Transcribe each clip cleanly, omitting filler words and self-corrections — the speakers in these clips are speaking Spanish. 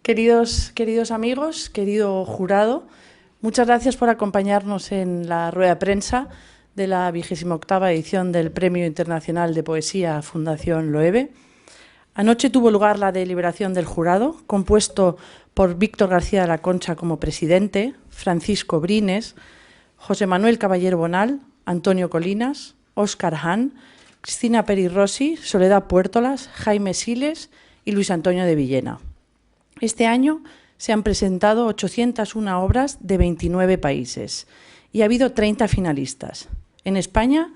Queridos amigos, querido jurado, muchas gracias por acompañarnos en la rueda de prensa de la 28ª edición del Premio Internacional de Poesía Fundación Loewe. Anoche tuvo lugar la deliberación del jurado, compuesto por Víctor García de la Concha como presidente, Francisco Brines, José Manuel Caballero Bonal, Antonio Colinas, Óscar Hahn, Cristina Peri Rossi, Soledad Puertolas, Jaime Siles y Luis Antonio de Villena. Este año se han presentado 801 obras de 29 países y ha habido 30 finalistas. En España,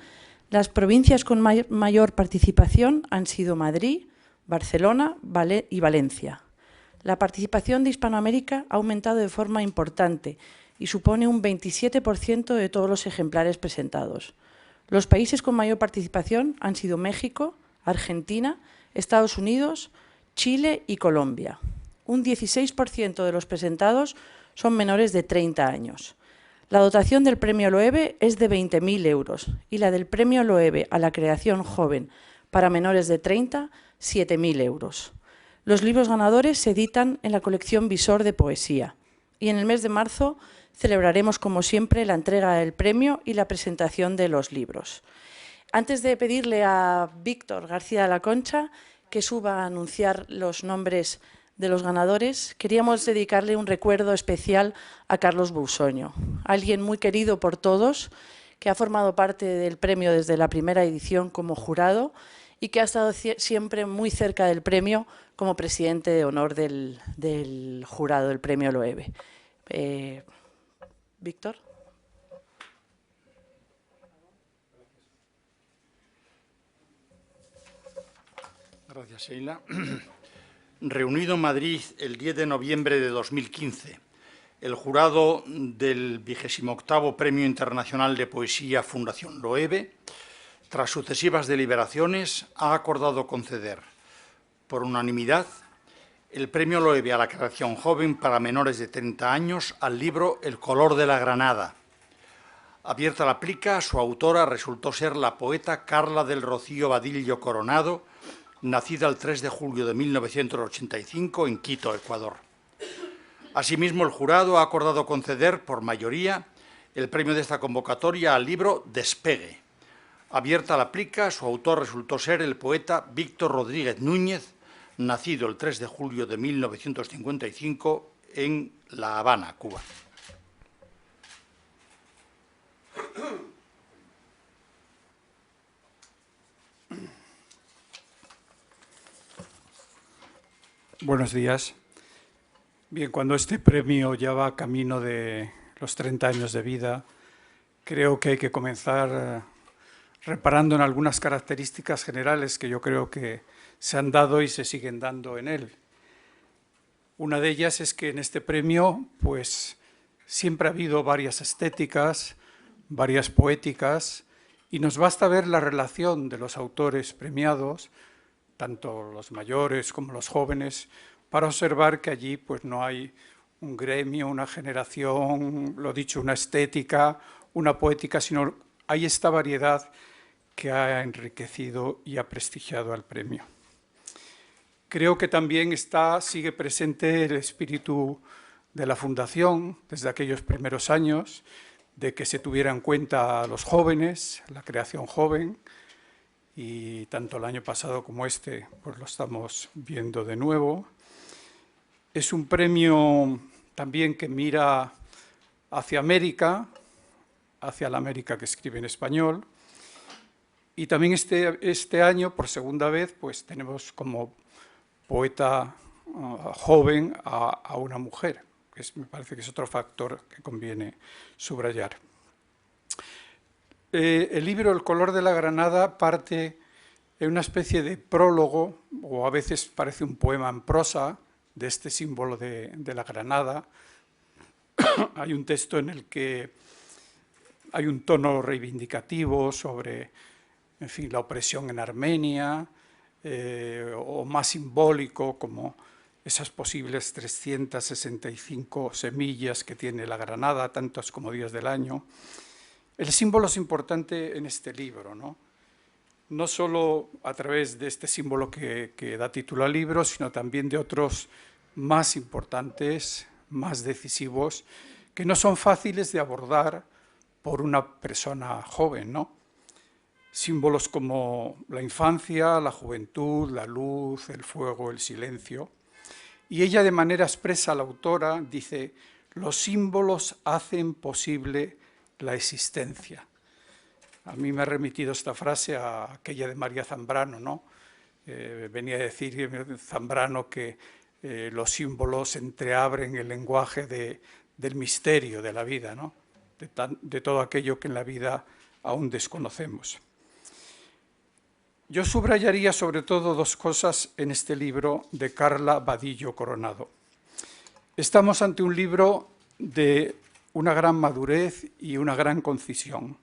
las provincias con mayor participación han sido Madrid, Barcelona y Valencia. La participación de Hispanoamérica ha aumentado de forma importante y supone un 27% de todos los ejemplares presentados. Los países con mayor participación han sido México, Argentina, Estados Unidos, Chile y Colombia. Un 16% de los presentados son menores de 30 años. La dotación del Premio Loewe es de 20.000 euros y la del Premio Loewe a la creación joven para menores de 30, 7.000 euros. Los libros ganadores se editan en la colección Visor de Poesía y en el mes de marzo celebraremos, como siempre, la entrega del premio y la presentación de los libros. Antes de pedirle a Víctor García de la Concha que suba a anunciar los nombres de los ganadores, queríamos dedicarle un recuerdo especial a Carlos Bousoño, alguien muy querido por todos, que ha formado parte del premio desde la primera edición como jurado y que ha estado siempre muy cerca del premio como presidente de honor del jurado del Premio Loewe. Víctor. Gracias, Sheila. Reunido en Madrid el 10 de noviembre de 2015, el jurado del 28º Premio Internacional de Poesía Fundación Loewe, tras sucesivas deliberaciones, ha acordado conceder, por unanimidad, el Premio Loewe a la creación joven para menores de 30 años al libro El color de la granada. Abierta la plica, su autora resultó ser la poeta Carla del Rocío Vadillo Coronado, nacida el 3 de julio de 1985 en Quito, Ecuador. Asimismo, el jurado ha acordado conceder, por mayoría, el premio de esta convocatoria al libro Despegue. Abierta la plica, su autor resultó ser el poeta Víctor Rodríguez Núñez, nacido el 3 de julio de 1955 en La Habana, Cuba. Buenos días. Bien, cuando este premio ya va camino de los 30 años de vida, creo que hay que comenzar reparando en algunas características generales que yo creo que se han dado y se siguen dando en él. Una de ellas es que en este premio, pues, siempre ha habido varias estéticas, varias poéticas, y nos basta ver la relación de los autores premiados, tanto los mayores como los jóvenes, para observar que allí pues, no hay un gremio, una generación, lo dicho, una estética, una poética, sino hay esta variedad que ha enriquecido y ha prestigiado al premio. Creo que también sigue presente el espíritu de la Fundación desde aquellos primeros años, de que se tuviera en cuenta a los jóvenes, la creación joven, y tanto el año pasado como este, pues lo estamos viendo de nuevo. Es un premio también que mira hacia América, hacia la América que escribe en español, y también este año, por segunda vez, pues tenemos como poeta joven a una mujer, que me parece que es otro factor que conviene subrayar. El libro El color de la granada parte en una especie de prólogo, o a veces parece un poema en prosa, de este símbolo de la granada. Hay un texto en el que hay un tono reivindicativo sobre, en fin, la opresión en Armenia, o más simbólico, como esas posibles 365 semillas que tiene la granada, tantos como días del año. El símbolo es importante en este libro, ¿no? No solo a través de este símbolo que da título al libro, sino también de otros más importantes, más decisivos, que no son fáciles de abordar por una persona joven, ¿no? Símbolos como la infancia, la juventud, la luz, el fuego, el silencio. Y ella, de manera expresa, la autora, dice: los símbolos hacen posible la existencia. A mí me ha remitido esta frase a aquella de María Zambrano, ¿no? Venía a decir Zambrano que los símbolos entreabren el lenguaje del misterio de la vida, ¿no? De todo aquello que en la vida aún desconocemos. Yo subrayaría sobre todo dos cosas en este libro de Carla Vadillo Coronado. Estamos ante un libro de una gran madurez y una gran concisión.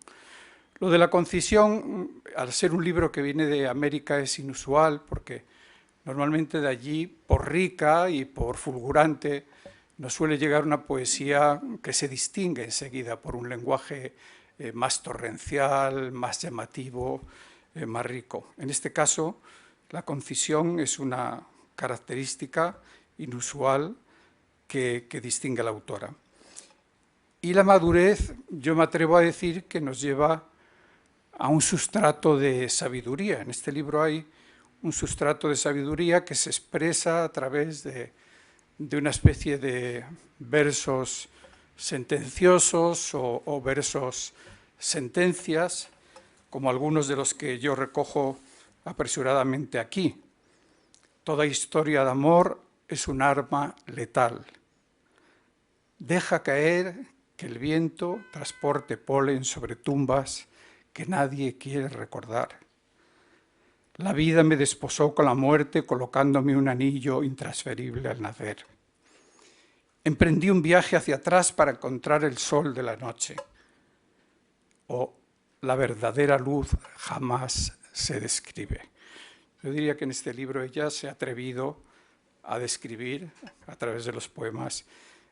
Lo de la concisión, al ser un libro que viene de América, es inusual, porque normalmente de allí, por rica y por fulgurante, nos suele llegar una poesía que se distingue enseguida por un lenguaje más torrencial, más llamativo, más rico. En este caso, la concisión es una característica inusual que distingue a la autora. Y la madurez, yo me atrevo a decir que nos lleva a un sustrato de sabiduría. En este libro hay un sustrato de sabiduría que se expresa a través de una especie de versos sentenciosos o versos sentencias, como algunos de los que yo recojo apresuradamente aquí. Toda historia de amor es un arma letal. Deja caer que el viento transporte polen sobre tumbas que nadie quiere recordar. La vida me desposó con la muerte colocándome un anillo intransferible al nacer. Emprendí un viaje hacia atrás para encontrar el sol de la noche. La verdadera luz jamás se describe. Yo diría que en este libro ella se ha atrevido a describir, a través de los poemas,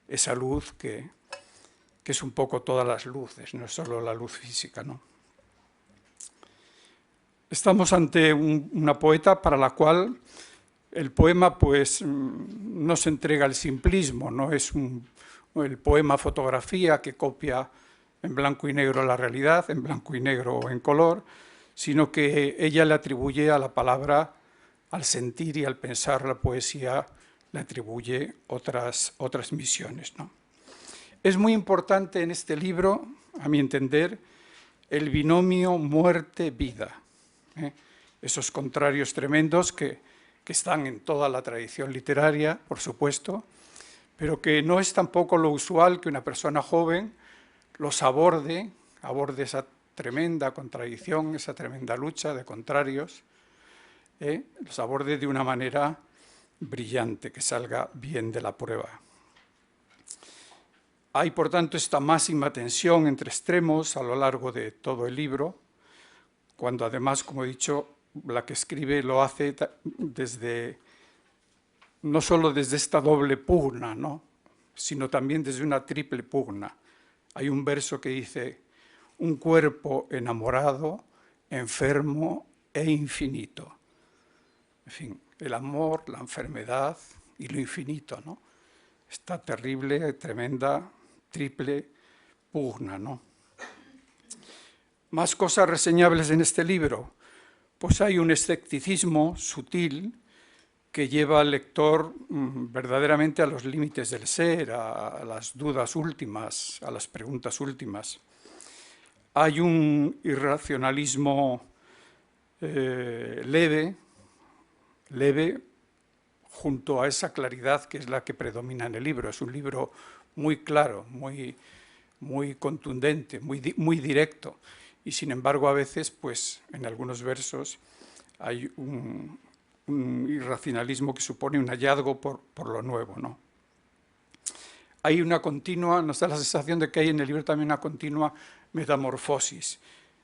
esa luz que es un poco todas las luces, no es solo la luz física, ¿no? Estamos ante una poeta para la cual el poema pues, no se entrega al simplismo, no es el poema fotografía que copia en blanco y negro la realidad, en blanco y negro o en color, sino que ella le atribuye a la palabra, al sentir y al pensar la poesía, le atribuye otras misiones, ¿no? Es muy importante en este libro, a mi entender, el binomio muerte-vida. Esos contrarios tremendos que están en toda la tradición literaria, por supuesto, pero que no es tampoco lo usual que una persona joven los aborde esa tremenda contradicción, esa tremenda lucha de contrarios, los aborde de una manera brillante, que salga bien de la prueba. Hay, por tanto, esta máxima tensión entre extremos a lo largo de todo el libro, cuando además, como he dicho, la que escribe lo hace no solo desde esta doble pugna, ¿no?, sino también desde una triple pugna. Hay un verso que dice: un cuerpo enamorado, enfermo e infinito. En fin, el amor, la enfermedad y lo infinito, ¿no? Esta terrible, tremenda, triple pugna, ¿no? Más cosas reseñables en este libro. Pues hay un escepticismo sutil que lleva al lector verdaderamente a los límites del ser, a las dudas últimas, a las preguntas últimas. Hay un irracionalismo leve, junto a esa claridad que es la que predomina en el libro. Es un libro muy claro, muy contundente, muy directo. Y sin embargo, a veces, pues, en algunos versos hay un irracionalismo que supone un hallazgo por lo nuevo, ¿no? Hay una continua, nos da la sensación de que hay en el libro también una continua metamorfosis.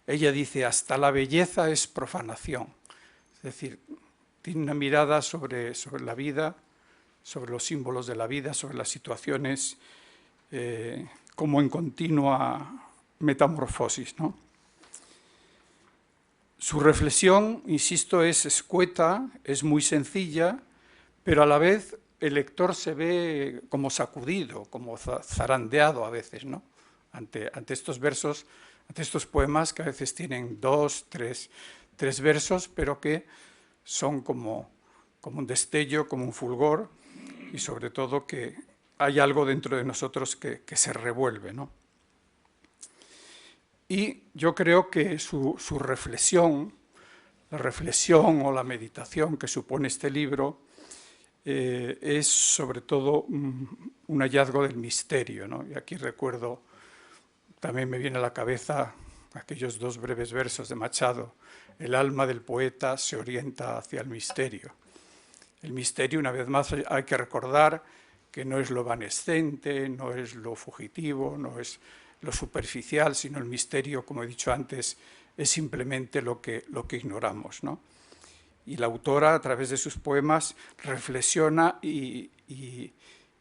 Ella dice: hasta la belleza es profanación. Es decir, tiene una mirada sobre la vida, sobre los símbolos de la vida, sobre las situaciones, como en continua metamorfosis, ¿no? Su reflexión, insisto, es escueta, es muy sencilla, pero a la vez el lector se ve como sacudido, como zarandeado a veces, ¿no? Ante estos versos, ante estos poemas que a veces tienen 2, 3 versos, pero que son como un destello, como un fulgor, y sobre todo que hay algo dentro de nosotros que se revuelve, ¿no? Y yo creo que su reflexión, la reflexión o la meditación que supone este libro, es sobre todo un hallazgo del misterio, ¿no? Y aquí recuerdo, también me viene a la cabeza aquellos 2 breves versos de Machado: el alma del poeta se orienta hacia el misterio. El misterio, una vez más, hay que recordar que no es lo evanescente, no es lo fugitivo, no es lo superficial, sino el misterio, como he dicho antes, es simplemente lo que ignoramos, ¿no? Y la autora, a través de sus poemas, reflexiona y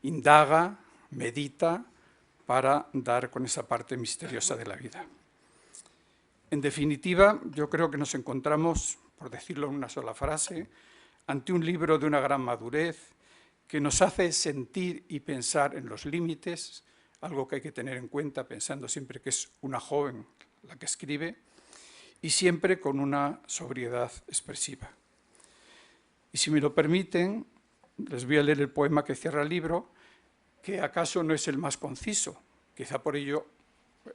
indaga, medita, para dar con esa parte misteriosa de la vida. En definitiva, yo creo que nos encontramos, por decirlo en una sola frase, ante un libro de una gran madurez que nos hace sentir y pensar en los límites, algo que hay que tener en cuenta pensando siempre que es una joven la que escribe, y siempre con una sobriedad expresiva. Y si me lo permiten, les voy a leer el poema que cierra el libro, que acaso no es el más conciso, quizá por ello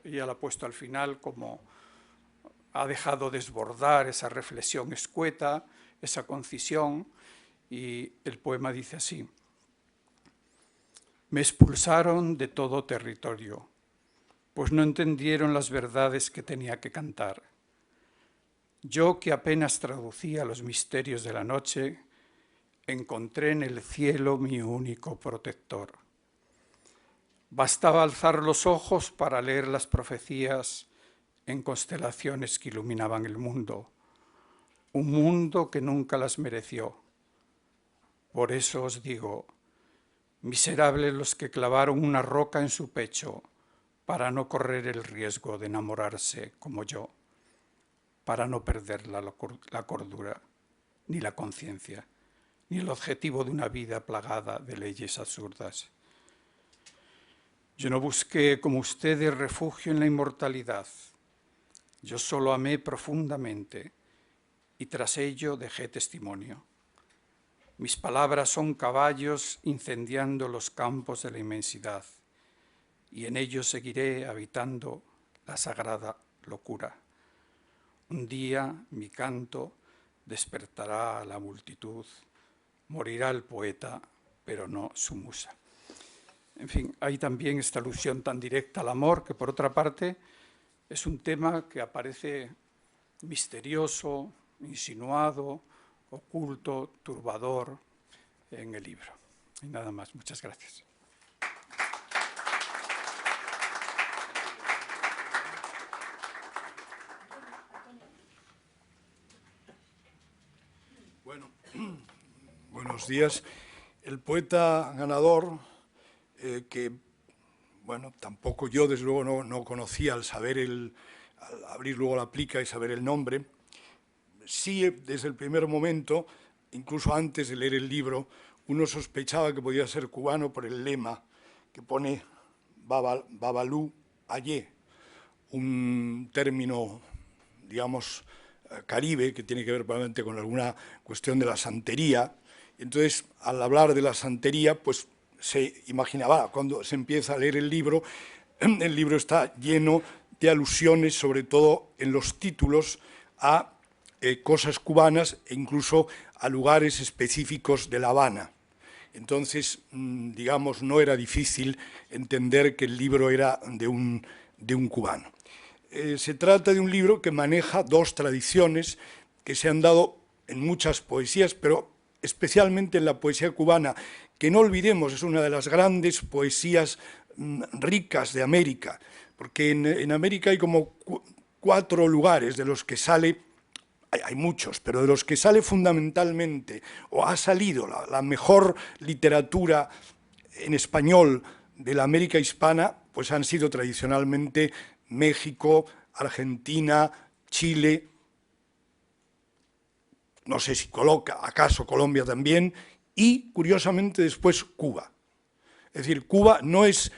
ella lo ha puesto al final, como ha dejado desbordar esa reflexión escueta, esa concisión, y el poema dice así: me expulsaron de todo territorio, pues no entendieron las verdades que tenía que cantar. Yo, que apenas traducía los misterios de la noche, encontré en el cielo mi único protector. Bastaba alzar los ojos para leer las profecías en constelaciones que iluminaban el mundo, un mundo que nunca las mereció. Por eso os digo, miserables los que clavaron una roca en su pecho para no correr el riesgo de enamorarse como yo, para no perder la cordura, ni la conciencia, ni el objetivo de una vida plagada de leyes absurdas. Yo no busqué, como ustedes, refugio en la inmortalidad. Yo solo amé profundamente y tras ello dejé testimonio. Mis palabras son caballos incendiando los campos de la inmensidad y en ellos seguiré habitando la sagrada locura. Un día mi canto despertará a la multitud, morirá el poeta, pero no su musa. En fin, hay también esta alusión tan directa al amor, que por otra parte es un tema que aparece misterioso, insinuado, oculto, turbador en el libro. Y nada más, muchas gracias. Bueno, buenos días. El poeta ganador, que, bueno, tampoco yo, desde luego, no conocía al abrir luego la plica y saber el nombre. Sí, desde el primer momento, incluso antes de leer el libro, uno sospechaba que podía ser cubano por el lema que pone Babalú Ayé, un término, digamos, caribe, que tiene que ver probablemente con alguna cuestión de la santería. Entonces, al hablar de la santería, pues se imaginaba, cuando se empieza a leer el libro está lleno de alusiones, sobre todo en los títulos, a cosas cubanas e incluso a lugares específicos de La Habana. Entonces, digamos, no era difícil entender que el libro era de un cubano. Se trata de un libro que maneja 2 tradiciones que se han dado en muchas poesías, pero especialmente en la poesía cubana, que no olvidemos, es una de las grandes poesías ricas de América, porque en América hay como 4 lugares de los que sale, hay muchos, pero de los que sale fundamentalmente, o ha salido la mejor literatura en español de la América hispana, pues han sido tradicionalmente México, Argentina, Chile, no sé si acaso Colombia también, y, curiosamente, después Cuba. Es decir, Cuba no es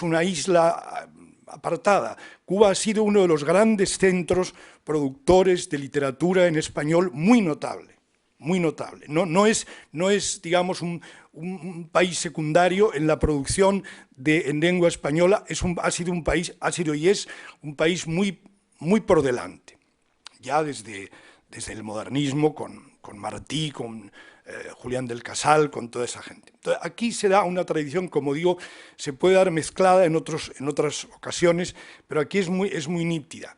una isla apartada. Cuba ha sido uno de los grandes centros productores de literatura en español muy notable. Muy notable. No es digamos, un país secundario en la producción en lengua española, ha sido y es un país muy, muy por delante. Ya desde el modernismo, con Martí, con Julián del Casal, con toda esa gente. Entonces, aquí se da una tradición, como digo, se puede dar mezclada en otras ocasiones, pero aquí es muy nítida.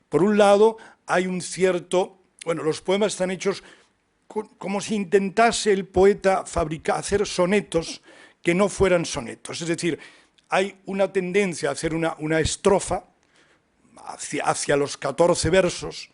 Por un lado, hay un cierto... Bueno, los poemas están hechos como si intentase el poeta hacer sonetos que no fueran sonetos. Es decir, hay una tendencia a hacer una estrofa hacia los 14 versos,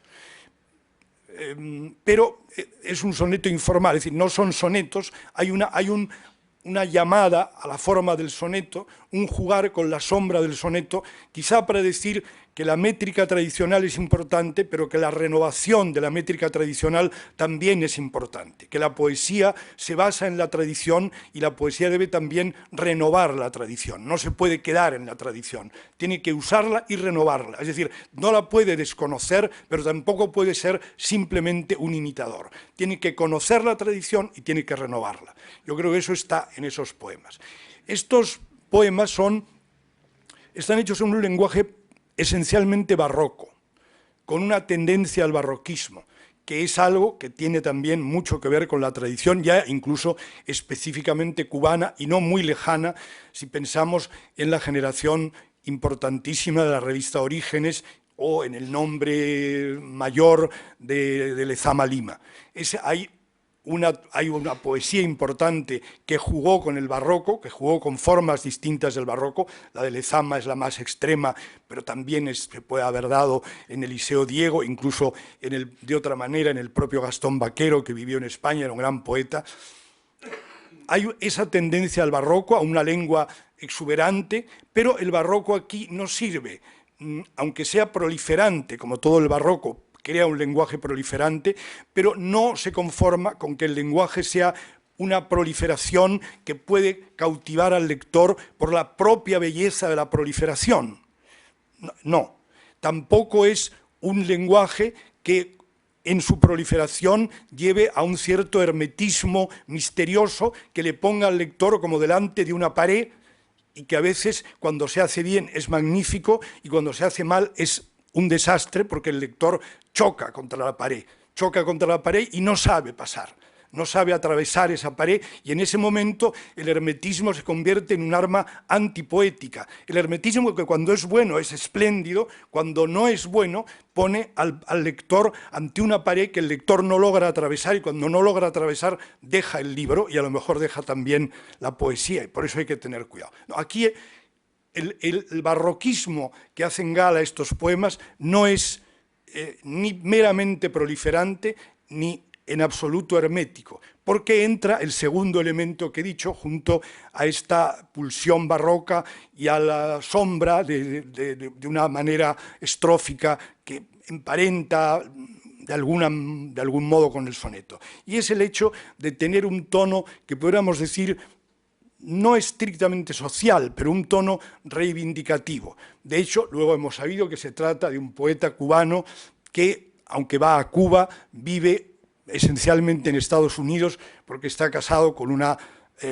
pero es un soneto informal, es decir, no son sonetos, hay una llamada a la forma del soneto, un jugar con la sombra del soneto, quizá para decir que la métrica tradicional es importante, pero que la renovación de la métrica tradicional también es importante, que la poesía se basa en la tradición y la poesía debe también renovar la tradición, no se puede quedar en la tradición, tiene que usarla y renovarla, es decir, no la puede desconocer, pero tampoco puede ser simplemente un imitador, tiene que conocer la tradición y tiene que renovarla. Yo creo que eso está en esos poemas. Estos poemas están hechos en un lenguaje esencialmente barroco, con una tendencia al barroquismo, que es algo que tiene también mucho que ver con la tradición, ya incluso específicamente cubana y no muy lejana, si pensamos en la generación importantísima de la revista Orígenes o en el nombre mayor de Lezama Lima. Hay una poesía importante que jugó con el barroco, que jugó con formas distintas del barroco. La de Lezama es la más extrema, pero también se puede haber dado en Eliseo Diego, incluso de otra manera en el propio Gastón Vaquero, que vivió en España, era un gran poeta. Hay esa tendencia al barroco, a una lengua exuberante, pero el barroco aquí no sirve, aunque sea proliferante, como todo el barroco, crea un lenguaje proliferante, pero no se conforma con que el lenguaje sea una proliferación que puede cautivar al lector por la propia belleza de la proliferación. No, tampoco es un lenguaje que en su proliferación lleve a un cierto hermetismo misterioso que le ponga al lector como delante de una pared y que a veces cuando se hace bien es magnífico y cuando se hace mal es un desastre porque el lector choca contra la pared y no sabe pasar, no sabe atravesar esa pared y en ese momento el hermetismo se convierte en un arma antipoética. El hermetismo que cuando es bueno es espléndido, cuando no es bueno pone al lector ante una pared que el lector no logra atravesar y cuando no logra atravesar deja el libro y a lo mejor deja también la poesía y por eso hay que tener cuidado. Aquí el barroquismo que hacen gala estos poemas no es ni meramente proliferante ni en absoluto hermético, porque entra el segundo elemento que he dicho junto a esta pulsión barroca y a la sombra de una manera estrófica que emparenta de algún modo con el soneto. Y es el hecho de tener un tono que podríamos decir no estrictamente social, pero un tono reivindicativo. De hecho, luego hemos sabido que se trata de un poeta cubano que, aunque va a Cuba, vive esencialmente en Estados Unidos porque está casado con una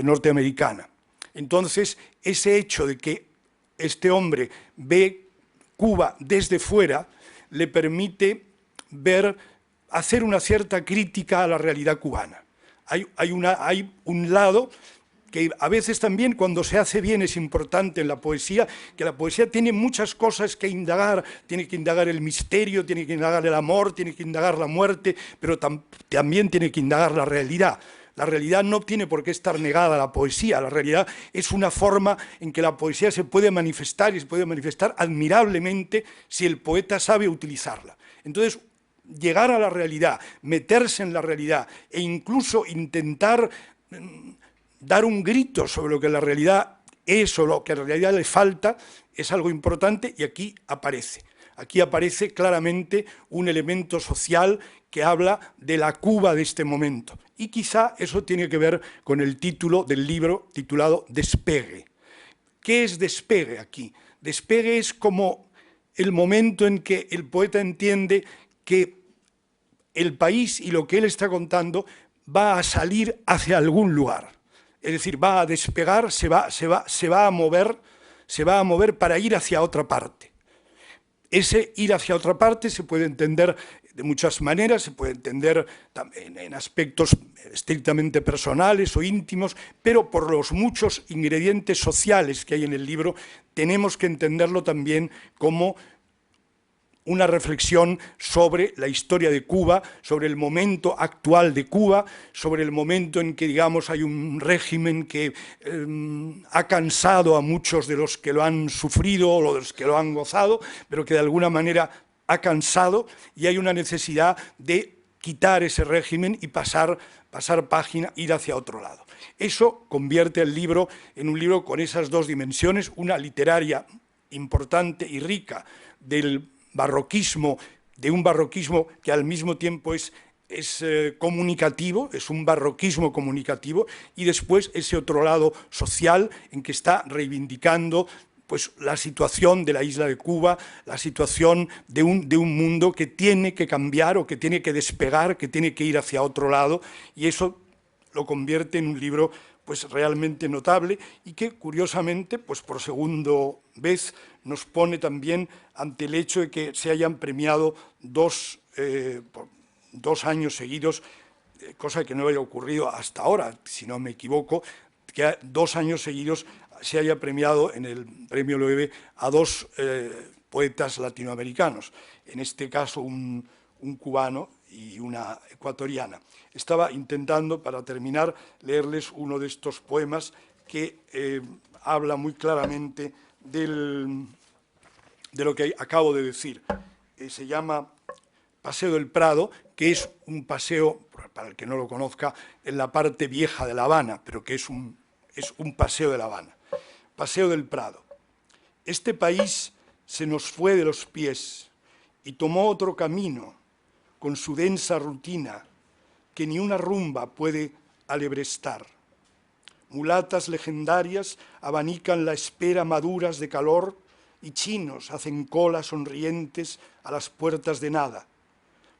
norteamericana. Entonces, ese hecho de que este hombre ve Cuba desde fuera le permite hacer una cierta crítica a la realidad cubana. Hay un lado que a veces también cuando se hace bien es importante en la poesía, que la poesía tiene muchas cosas que indagar, tiene que indagar el misterio, tiene que indagar el amor, tiene que indagar la muerte, pero también tiene que indagar la realidad. La realidad no tiene por qué estar negada a la poesía, la realidad es una forma en que la poesía se puede manifestar y se puede manifestar admirablemente si el poeta sabe utilizarla. Entonces, llegar a la realidad, meterse en la realidad e incluso intentar dar un grito sobre lo que la realidad es o lo que a la realidad le falta, es algo importante y aquí aparece. Aquí aparece claramente un elemento social que habla de la Cuba de este momento. Y quizá eso tiene que ver con el título del libro titulado Despegue. ¿Qué es despegue aquí? Despegue es como el momento en que el poeta entiende que el país y lo que él está contando va a salir hacia algún lugar. Es decir, va a despegar, se va a mover para ir hacia otra parte. Ese ir hacia otra parte se puede entender de muchas maneras, se puede entender también en aspectos estrictamente personales o íntimos, pero por los muchos ingredientes sociales que hay en el libro, tenemos que entenderlo también como una reflexión sobre la historia de Cuba, sobre el momento actual de Cuba, sobre el momento en que, digamos, hay un régimen que ha cansado a muchos de los que lo han sufrido o de los que lo han gozado, pero que de alguna manera ha cansado y hay una necesidad de quitar ese régimen y pasar página, ir hacia otro lado. Eso convierte el libro en un libro con esas dos dimensiones, una literaria importante y rica del barroquismo, de un barroquismo que al mismo tiempo es comunicativo, es un barroquismo comunicativo, y después ese otro lado social en que está reivindicando pues, la situación de la isla de Cuba, la situación de un mundo que tiene que cambiar o que tiene que despegar, que tiene que ir hacia otro lado, y eso lo convierte en un libro pues, realmente notable y que, curiosamente, pues, por segunda vez nos pone también ante el hecho de que se hayan premiado dos años seguidos, cosa que no había ocurrido hasta ahora, si no me equivoco, que 2 años seguidos se haya premiado en el Premio Loewe a dos poetas latinoamericanos, en este caso un cubano y una ecuatoriana. Estaba intentando, para terminar, leerles uno de estos poemas que habla muy claramente de lo que acabo de decir. Se llama Paseo del Prado, que es un paseo, para el que no lo conozca, en la parte vieja de La Habana, pero que es un paseo de La Habana. Paseo del Prado. Este país se nos fue de los pies y tomó otro camino con su densa rutina que ni una rumba puede alebrestar. Mulatas legendarias abanican la espera maduras de calor y chinos hacen cola sonrientes a las puertas de nada.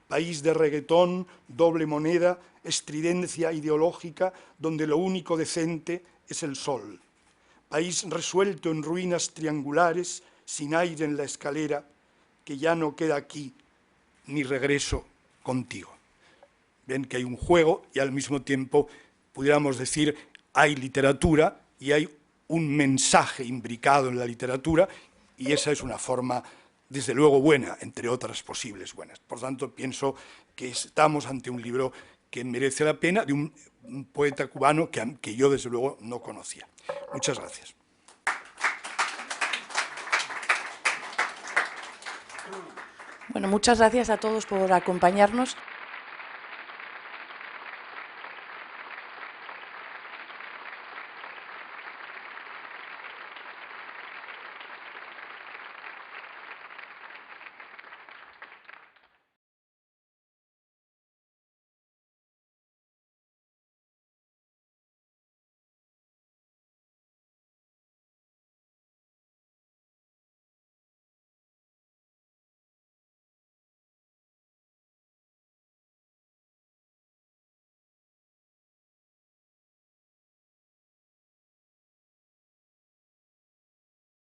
País de reggaetón, doble moneda, estridencia ideológica donde lo único decente es el sol. País resuelto en ruinas triangulares, sin aire en la escalera, que ya no queda aquí ni regreso contigo. Ven que hay un juego y al mismo tiempo pudiéramos decir hay literatura y hay un mensaje imbricado en la literatura y esa es una forma, desde luego, buena, entre otras posibles buenas. Por tanto, pienso que estamos ante un libro que merece la pena, de un poeta cubano que yo, desde luego, no conocía. Muchas gracias. Bueno, muchas gracias a todos por acompañarnos.